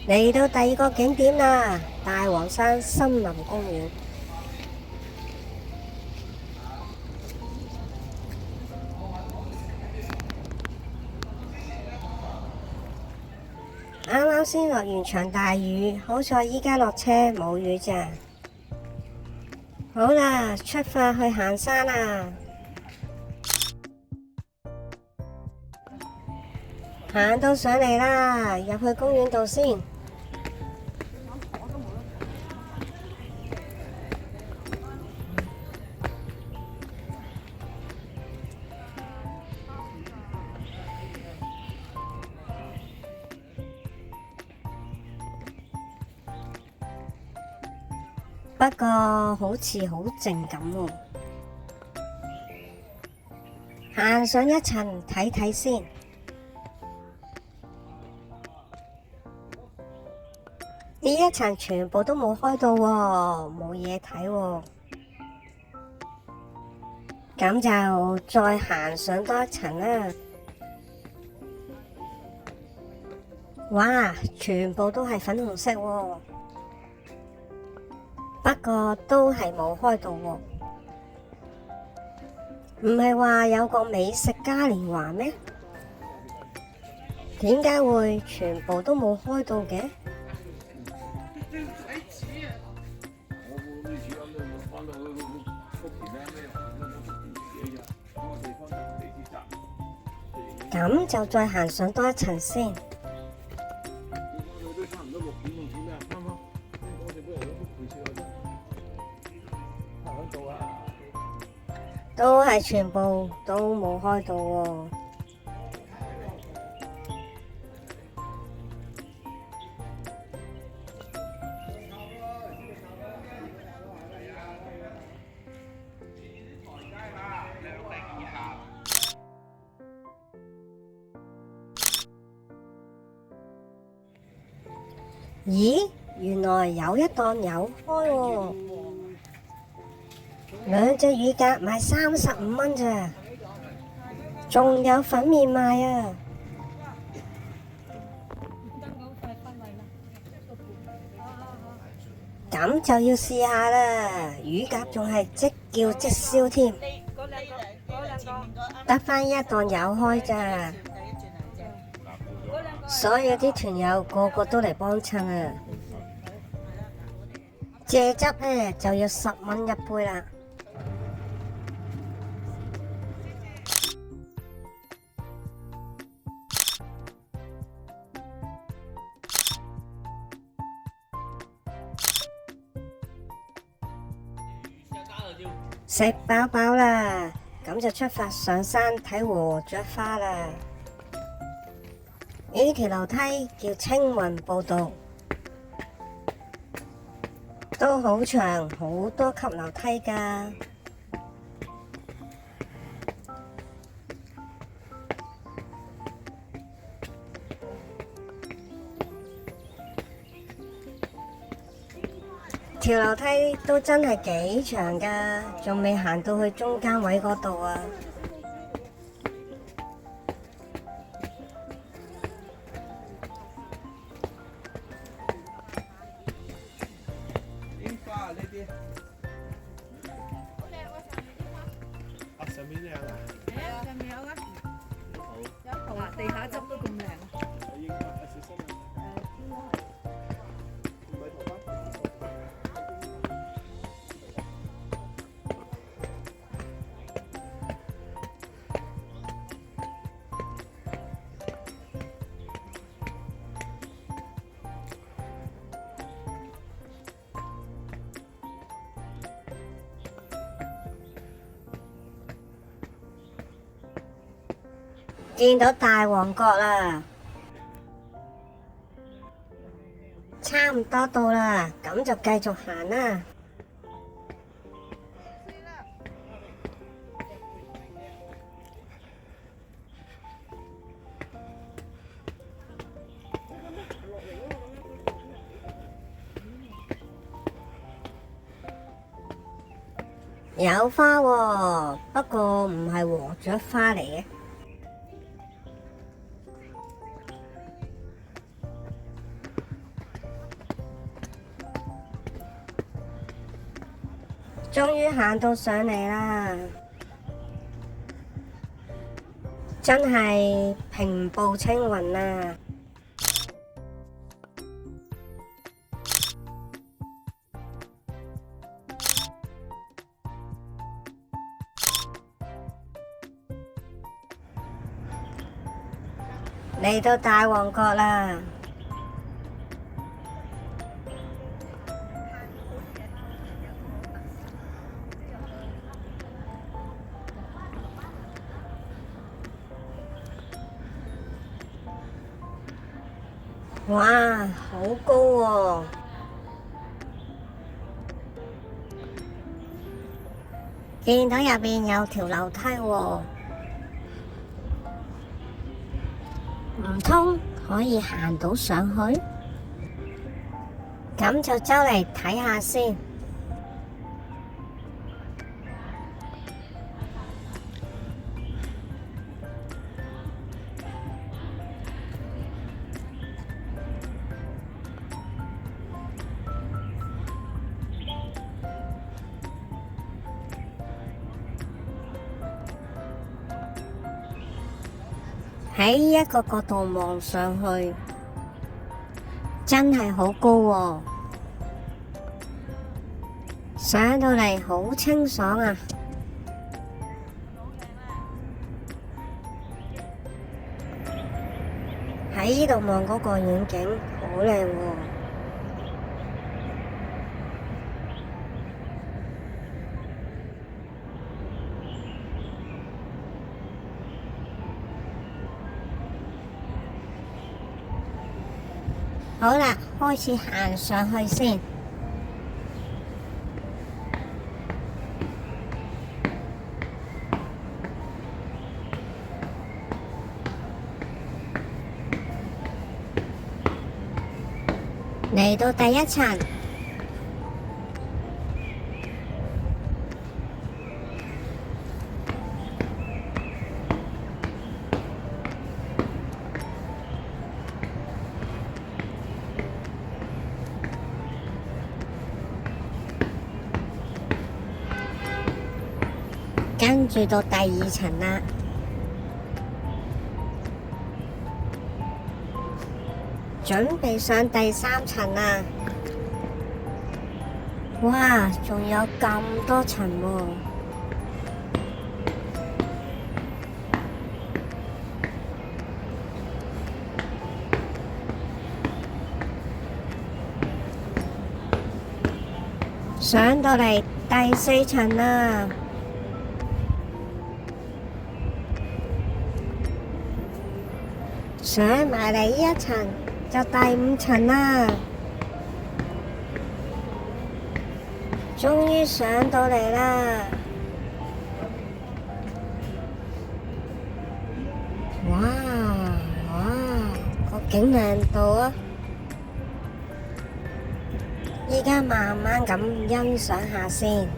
嚟到第二個景點啦，大王山森林公園。啱啱先落完場大雨，好彩依家落車冇雨咋。好啦，出發去行山啦！行到上嚟啦，入去公園度先。不過好似好靜咁喎，行上一層睇睇先。呢一層全部都冇開到喎，冇嘢睇喎。咁就再行上多一層啦。哇，全部都係粉紅色喎，不過都係冇開到喎。唔係話有個美食嘉年華咩？點解會全部都冇開到嘅？咁就再行上多一層先。都係全部都冇開到喎。咦，原來有一檔有開喎，兩隻乳鴿賣35蚊咋，仲有粉麵賣啊！咁就要試下啦，乳鴿仲係即叫即燒添，得返一檔有開咋。所有啲團友個個都嚟幫襯啊！蔗汁呢就要10蚊一杯啦。食飽飽啦，咁就出發上山睇禾雀花啦。呢條樓梯叫青雲步道，都好長，好多級樓梯㗎。條樓梯都真係幾長㗎，仲未行到去中間位嗰度啊！上面靚啊！係啊，上面有啊，有一頭地下執都咁靚。應該小心啊！應該係。唔係頭髮。見到大王國啦，差唔多到啦，咁就繼續行啦。有花喎，不過唔係禾雀花嚟嘅。終於行到上嚟啦，真係平步青雲啊！嚟到大旺角啦！哇，好高喎！見到入邊有條樓梯喎，唔通可以行到上去？咁就周嚟睇下先。喺一個角度望上去，真係好高喎！上到嚟好清爽啊！喺呢度望嗰個遠景好靚喎！好啦，開始行上去先。嚟到第一層，跟住到第二層啦。準備上第三層啦！哇，仲有咁多層喎！上到嚟第四層啦！上埋嚟呢一層就第5層啦，終於上到嚟啦！哇哇，個景靚到啊！依家慢慢咁欣賞下先。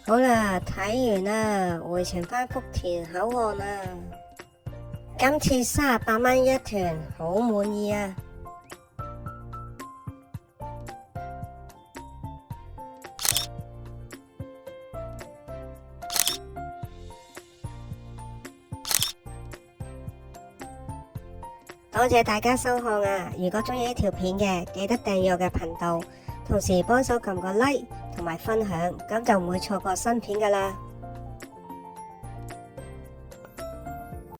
好啦，睇完啦，回程返福田口岸啦。今次38蚊一團，好滿意啊！多謝大家收看啊！如果鍾意呢條片嘅，記得訂閱我嘅頻道，同時幫手撳個 like 同埋分享，咁就唔會錯過新片㗎喇。